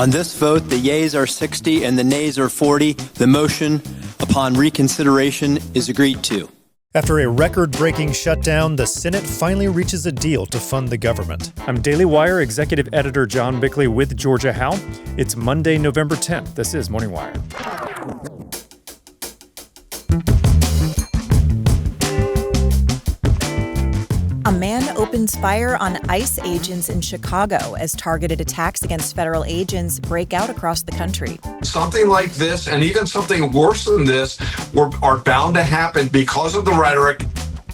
On this vote, the yeas are 60 and the nays are 40. The motion upon reconsideration is agreed to. After a record-breaking shutdown, the Senate finally reaches a deal to fund the government. I'm Daily Wire executive editor John Bickley with Georgia Howe. It's Monday, November 10th. This is Morning Wire. A man opens fire on ICE agents in Chicago as targeted attacks against federal agents break out across the country. Something like this, and even something worse than this, are bound to happen because of the rhetoric.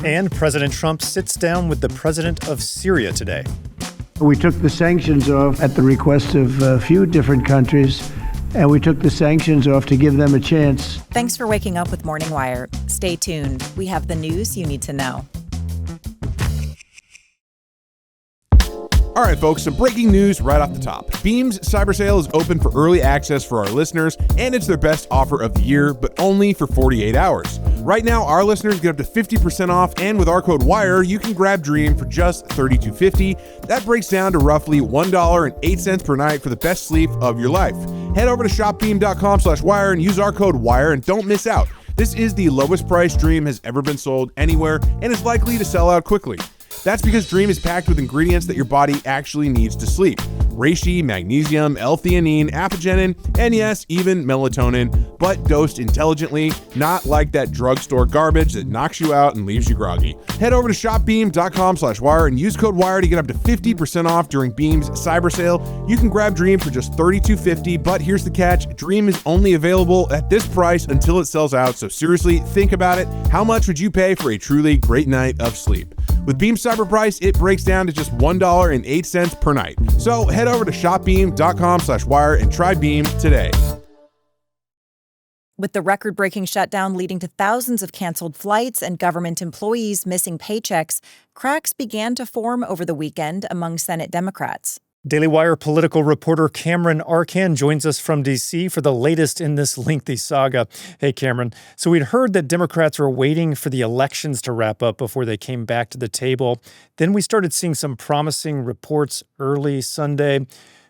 And President Trump sits down with the President of Syria today. We took the sanctions off at the request of a few different countries, and we took the sanctions off to give them a chance. Thanks for waking up with Morning Wire. Stay tuned. We have the news you need to know. All right, folks, some breaking news right off the top. Beam's cyber sale is open for early access for our listeners, and it's their best offer of the year, but only for 48 hours. Right now, our listeners get up to 50% off, and with our code WIRE, you can grab Dream for just $32.50. That breaks down to roughly $1.08 per night for the best sleep of your life. Head over to shopbeam.com/wire and use our code WIRE, and don't miss out. This is the lowest price Dream has ever been sold anywhere, and is likely to sell out quickly. That's because Dream is packed with ingredients that your body actually needs to sleep. Reishi, magnesium, L-theanine, apigenin, and yes, even melatonin, but dosed intelligently, not like that drugstore garbage that knocks you out and leaves you groggy. Head over to shopbeam.com/wire and use code WIRE to get up to 50% off during Beam's cyber sale. You can grab Dream for just $32.50, but here's the catch. Dream is only available at this price until it sells out, so seriously, think about it. How much would you pay for a truly great night of sleep? With Beam's cyber price, it breaks down to just $1.08 per night. So head over to shopbeam.com/wire and try Beam today. With the record-breaking shutdown leading to thousands of canceled flights and government employees missing paychecks, cracks began to form over the weekend among Senate Democrats. Daily Wire political reporter Cameron Arcan joins us from D.C. for the latest in this lengthy saga. Hey, Cameron. So we'd heard that Democrats were waiting for the elections to wrap up before they came back to the table. Then we started seeing some promising reports early Sunday.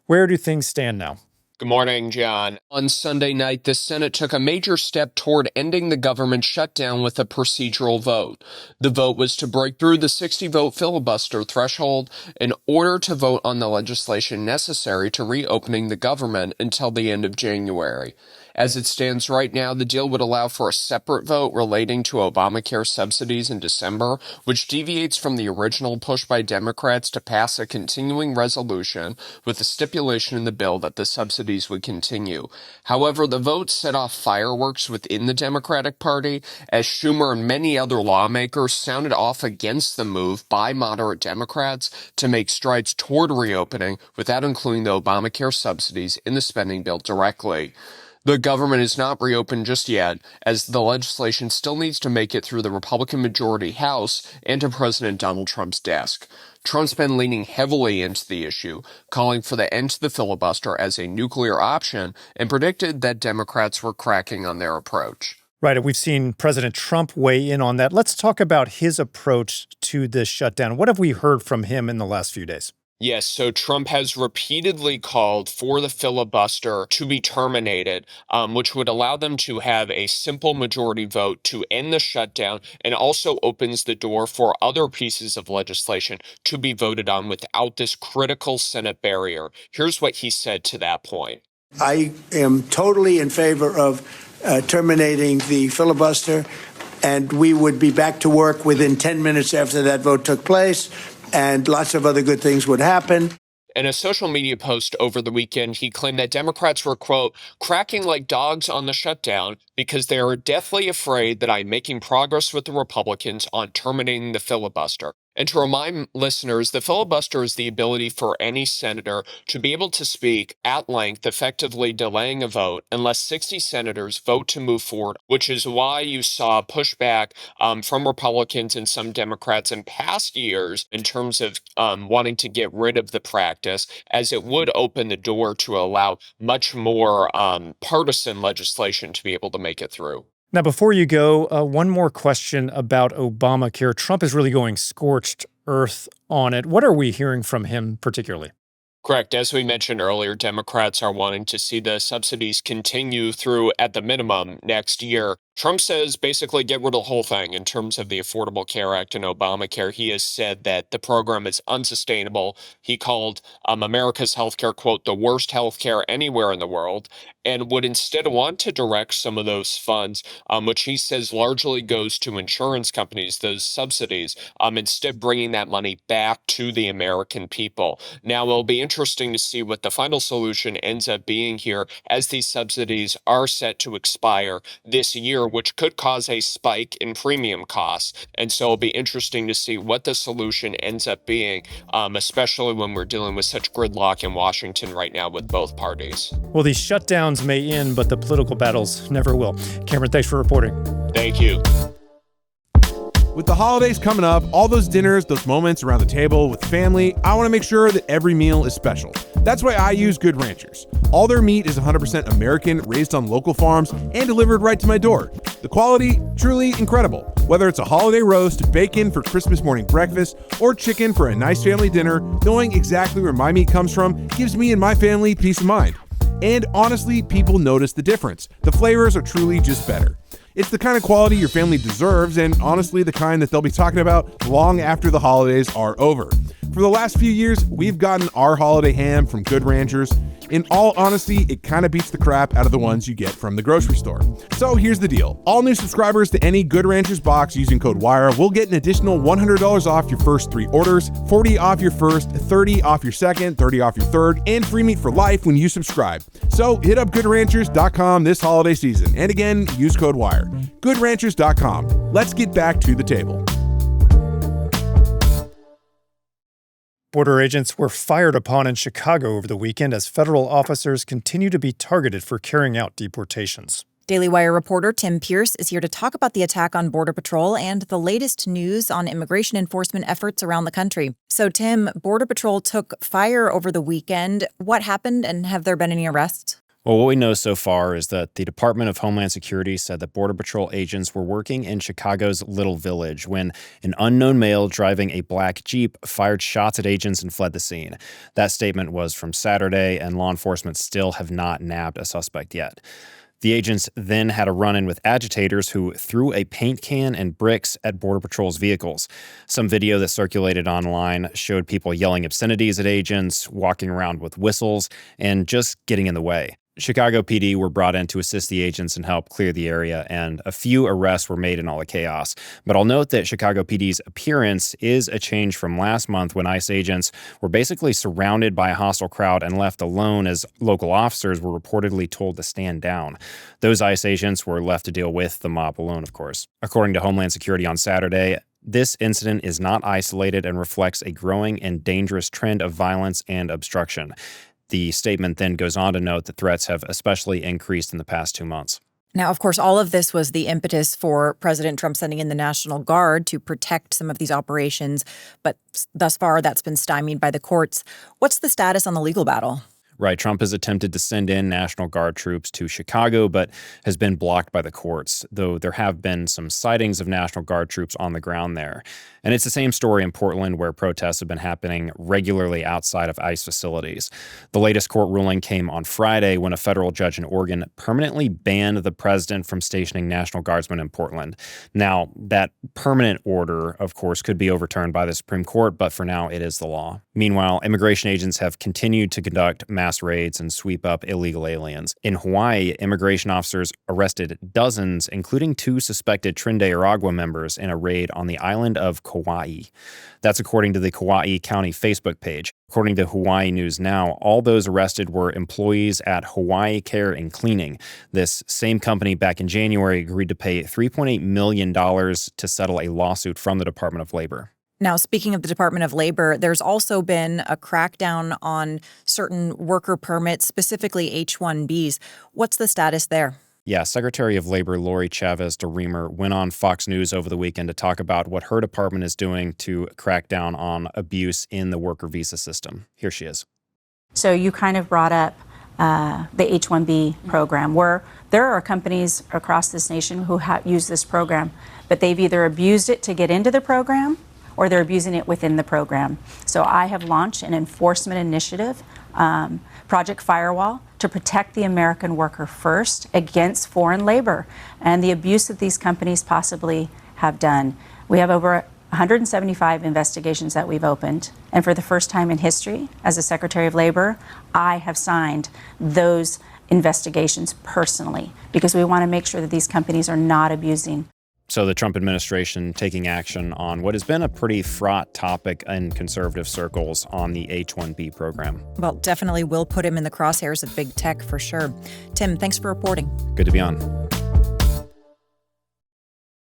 Where do things stand now? Good morning, John. On Sunday night, the Senate took a major step toward ending the government shutdown with a procedural vote. The vote was to break through the 60-vote filibuster threshold in order to vote on the legislation necessary to reopening the government until the end of January. As it stands right now, the deal would allow for a separate vote relating to Obamacare subsidies in December, which deviates from the original push by Democrats to pass a continuing resolution with a stipulation in the bill that the subsidies would continue. However, the vote set off fireworks within the Democratic Party as Schumer and many other lawmakers sounded off against the move by moderate Democrats to make strides toward reopening without including the Obamacare subsidies in the spending bill directly. The government is not reopened just yet, as the legislation still needs to make it through the Republican majority House and to President Donald Trump's desk. Trump's been leaning heavily into the issue, calling for the end to the filibuster as a nuclear option, and predicted that Democrats were cracking on their approach. Right. We've seen President Trump weigh in on that. Let's talk about his approach to this shutdown. What have we heard from him in the last few days? Yes, so Trump has repeatedly called for the filibuster to be terminated, which would allow them to have a simple majority vote to end the shutdown, and also opens the door for other pieces of legislation to be voted on without this critical Senate barrier. Here's what he said to that point. I am totally in favor of terminating the filibuster, and we would be back to work within 10 minutes after that vote took place. And lots of other good things would happen. In a social media post over the weekend, he claimed that Democrats were, quote, cracking like dogs on the shutdown because they are deathly afraid that I'm making progress with the Republicans on terminating the filibuster. And to remind listeners, the filibuster is the ability for any senator to be able to speak at length, effectively delaying a vote unless 60 senators vote to move forward, which is why you saw pushback from Republicans and some Democrats in past years in terms of wanting to get rid of the practice, as it would open the door to allow much more partisan legislation to be able to make it through. Now, before you go, one more question about Obamacare. Trump is really going scorched earth on it. What are we hearing from him particularly? Correct. As we mentioned earlier, Democrats are wanting to see the subsidies continue through, at the minimum, next year. Trump says basically get rid of the whole thing in terms of the Affordable Care Act and Obamacare. He has said that the program is unsustainable. He called America's healthcare, quote, the worst healthcare anywhere in the world, and would instead want to direct some of those funds, which he says largely goes to insurance companies, those subsidies, instead bringing that money back to the American people. Now, it'll be interesting to see what the final solution ends up being here, as these subsidies are set to expire this year, which could cause a spike in premium costs. And so it'll be interesting to see what the solution ends up being, especially when we're dealing with such gridlock in Washington right now with both parties. Well, these shutdowns may end, but the political battles never will. Cameron, thanks for reporting. Thank you. With the holidays coming up, all those dinners, those moments around the table with family, I want to make sure that every meal is special. That's why I use Good Ranchers. All their meat is 100% American, raised on local farms, and delivered right to my door. The quality, truly incredible. Whether it's a holiday roast, bacon for Christmas morning breakfast, or chicken for a nice family dinner, knowing exactly where my meat comes from gives me and my family peace of mind. And honestly, people notice the difference. The flavors are truly just better. It's the kind of quality your family deserves, and honestly, the kind that they'll be talking about long after the holidays are over. For the last few years, we've gotten our holiday ham from Good Ranchers. In all honesty, it kind of beats the crap out of the ones you get from the grocery store. So here's the deal. All new subscribers to any Good Ranchers box using code WIRE will get an additional $100 off your first 3 orders, $40 off your first, $30 off your second, $30 off your third, and free meat for life when you subscribe. So hit up GoodRanchers.com this holiday season. And again, use code WIRE. GoodRanchers.com. Let's get back to the table. Border agents were fired upon in Chicago over the weekend as federal officers continue to be targeted for carrying out deportations. Daily Wire reporter Tim Pierce is here to talk about the attack on Border Patrol and the latest news on immigration enforcement efforts around the country. So, Tim, Border Patrol took fire over the weekend. What happened, and have there been any arrests? Well, what we know so far is that the Department of Homeland Security said that Border Patrol agents were working in Chicago's Little Village when an unknown male driving a black Jeep fired shots at agents and fled the scene. That statement was from Saturday, and law enforcement still have not nabbed a suspect yet. The agents then had a run-in with agitators who threw a paint can and bricks at Border Patrol's vehicles. Some video that circulated online showed people yelling obscenities at agents, walking around with whistles, and just getting in the way. Chicago PD were brought in to assist the agents and help clear the area, and a few arrests were made in all the chaos. But I'll note that Chicago PD's appearance is a change from last month when ICE agents were basically surrounded by a hostile crowd and left alone as local officers were reportedly told to stand down. Those ICE agents were left to deal with the mob alone, of course. According to Homeland Security on Saturday, this incident is not isolated and reflects a growing and dangerous trend of violence and obstruction. The statement then goes on to note that threats have especially increased in the past 2 months. Now, of course, all of this was the impetus for President Trump sending in the National Guard to protect some of these operations. But thus far, that's been stymied by the courts. What's the status on the legal battle? Right. Trump has attempted to send in National Guard troops to Chicago, but has been blocked by the courts, though there have been some sightings of National Guard troops on the ground there. And it's the same story in Portland, where protests have been happening regularly outside of ICE facilities. The latest court ruling came on Friday when a federal judge in Oregon permanently banned the president from stationing National Guardsmen in Portland. Now, that permanent order, of course, could be overturned by the Supreme Court, but for now, it is the law. Meanwhile, immigration agents have continued to conduct mass raids and sweep up illegal aliens. In Hawaii, immigration officers arrested dozens, including 2 suspected Trinidad Aragua members, in a raid on the island of Kauai. That's according to the Kauai County Facebook page. According to Hawaii News Now, all those arrested were employees at Hawaii Care and Cleaning. This same company back in January agreed to pay $3.8 million to settle a lawsuit from the Department of Labor. Now, speaking of the Department of Labor, there's also been a crackdown on certain worker permits, specifically H-1Bs. What's the status there? Yeah, Secretary of Labor Lori Chavez DeRemer went on Fox News over the weekend to talk about what her department is doing to crack down on abuse in the worker visa system. Here she is. So you kind of brought up the H-1B program, where there are companies across this nation who use this program, but they've either abused it to get into the program or they're abusing it within the program. So I have launched an enforcement initiative, Project Firewall, to protect the American worker first against foreign labor and the abuse that these companies possibly have done. We have over 175 investigations that we've opened. And for the first time in history, as a Secretary of Labor, I have signed those investigations personally because we want to make sure that these companies are not abusing. So the Trump administration taking action on what has been a pretty fraught topic in conservative circles on the H-1B program. Well, definitely will put him in the crosshairs of big tech for sure. Tim, thanks for reporting. Good to be on.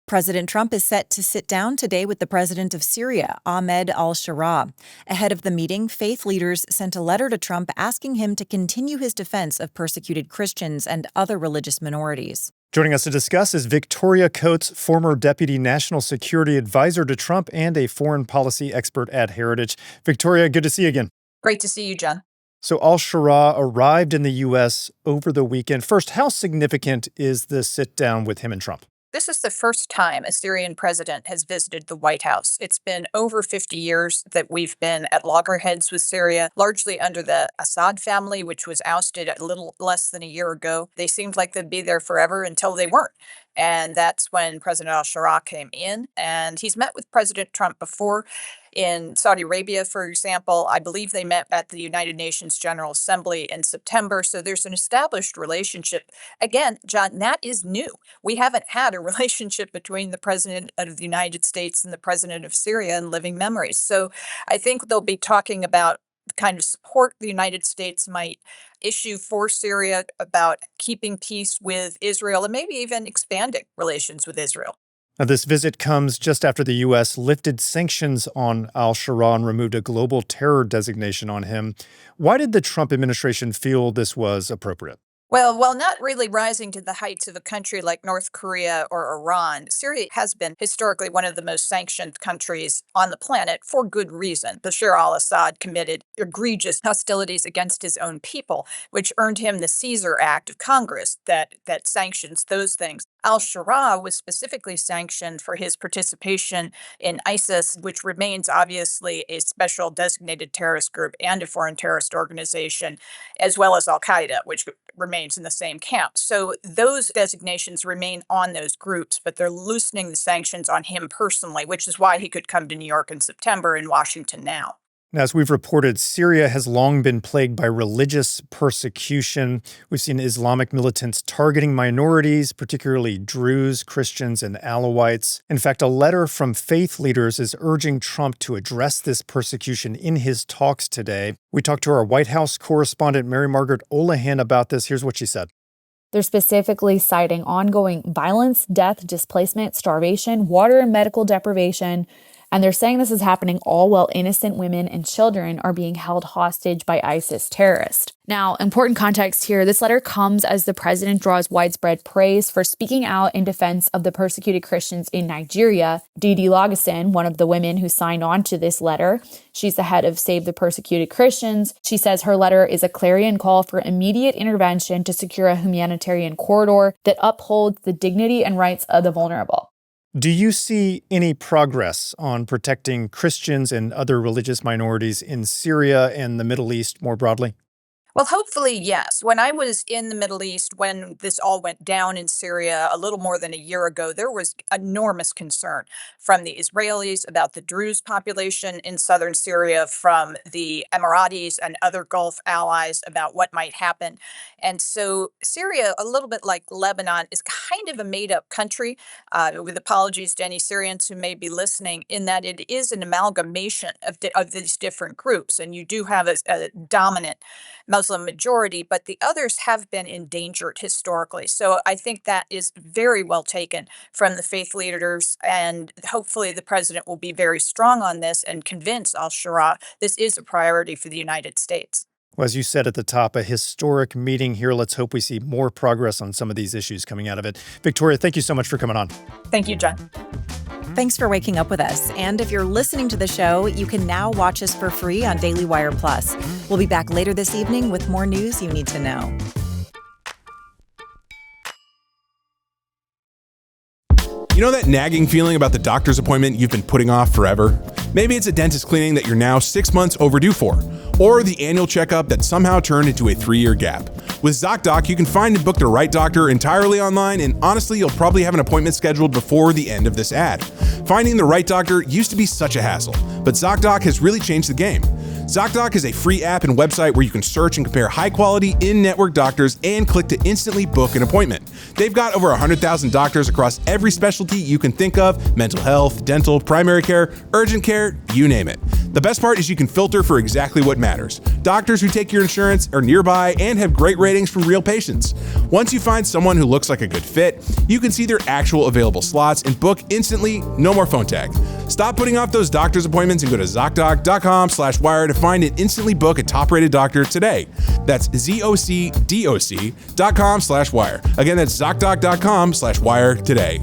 President Trump is set to sit down today with the president of Syria, Ahmed al-Shara. Ahead of the meeting, faith leaders sent a letter to Trump asking him to continue his defense of persecuted Christians and other religious minorities. Joining us to discuss is Victoria Coates, former Deputy National Security Advisor to Trump and a foreign policy expert at Heritage. Victoria, good to see you again. Great to see you, John. So al-Shara arrived in the U.S. over the weekend. First, how significant is the sit-down with him and Trump? This is the first time a Syrian president has visited the White House. It's been over 50 years that we've been at loggerheads with Syria, largely under the Assad family, which was ousted a little less than a year ago. They seemed like they'd be there forever until they weren't. And that's when President al-Shara came in. And he's met with President Trump before. In Saudi Arabia, for example, I believe they met at the United Nations General Assembly in September. So there's an established relationship. Again, John, that is new. We haven't had a relationship between the President of the United States and the President of Syria in living memory. So I think they'll be talking about the kind of support the United States might issue for Syria, about keeping peace with Israel, and maybe even expanding relations with Israel. Now, this visit comes just after the U.S. lifted sanctions on al-Shara and removed a global terror designation on him. Why did the Trump administration feel this was appropriate? Well, while not really rising to the heights of a country like North Korea or Iran, Syria has been historically one of the most sanctioned countries on the planet for good reason. Bashar al-Assad committed egregious hostilities against his own people, which earned him the Caesar Act of Congress that sanctions those things. Al-Shara was specifically sanctioned for his participation in ISIS, which remains obviously a special designated terrorist group and a foreign terrorist organization, as well as Al-Qaeda, which remains in the same camp. So those designations remain on those groups, but they're loosening the sanctions on him personally, which is why he could come to New York in September and Washington now. Now, as we've reported, Syria has long been plagued by religious persecution. We've seen Islamic militants targeting minorities, particularly Druze, Christians, and Alawites. In fact, a letter from faith leaders is urging Trump to address this persecution in his talks today. We talked to our White House correspondent, Mary Margaret Olahan, about this. Here's what she said. They're specifically citing ongoing violence, death, displacement, starvation, water and medical deprivation. And they're saying this is happening all while innocent women and children are being held hostage by ISIS terrorists. Now, important context here, this letter comes as the president draws widespread praise for speaking out in defense of the persecuted Christians in Nigeria. Didi Lagason, one of the women who signed on to this letter, she's the head of Save the Persecuted Christians. She says her letter is a clarion call for immediate intervention to secure a humanitarian corridor that upholds the dignity and rights of the vulnerable. Do you see any progress on protecting Christians and other religious minorities in Syria and the Middle East more broadly? Well, hopefully, yes. When I was in the Middle East, when this all went down in Syria a little more than a year ago, there was enormous concern from the Israelis about the Druze population in southern Syria, from the Emiratis and other Gulf allies about what might happen. And so Syria, a little bit like Lebanon, is kind of a made-up country, with apologies to any Syrians who may be listening, in that it is an amalgamation of these different groups. And you do have a dominant Muslim majority, but the others have been endangered historically. So I think that is very well taken from the faith leaders, and hopefully the president will be very strong on this and convince al-Shara this is a priority for the United States. Well, as you said at the top, a historic meeting here. Let's hope we see more progress on some of these issues coming out of it. Victoria, thank you so much for coming on. Thank you, John. Thanks for waking up with us. And if you're listening to the show, you can now watch us for free on Daily Wire Plus. We'll be back later this evening with more news you need to know. You know that nagging feeling about the doctor's appointment you've been putting off forever? Maybe it's a dentist cleaning that you're now 6 months overdue for, or the annual checkup that somehow turned into a 3-year gap. With ZocDoc, you can find and book the right doctor entirely online, and honestly, you'll probably have an appointment scheduled before the end of this ad. Finding the right doctor used to be such a hassle, but ZocDoc has really changed the game. ZocDoc is a free app and website where you can search and compare high-quality in-network doctors and click to instantly book an appointment. They've got over 100,000 doctors across every specialty you can think of: mental health, dental, primary care, urgent care, you name it. The best part is you can filter for exactly what matters. Doctors who take your insurance are nearby and have great ratings from real patients. Once you find someone who looks like a good fit, you can see their actual available slots and book instantly, no more phone tag. Stop putting off those doctor's appointments and go to ZocDoc.com/wire to find and instantly book a top-rated doctor today. That's ZocDoc.com/wire. Again, that's ZocDoc.com/wire today.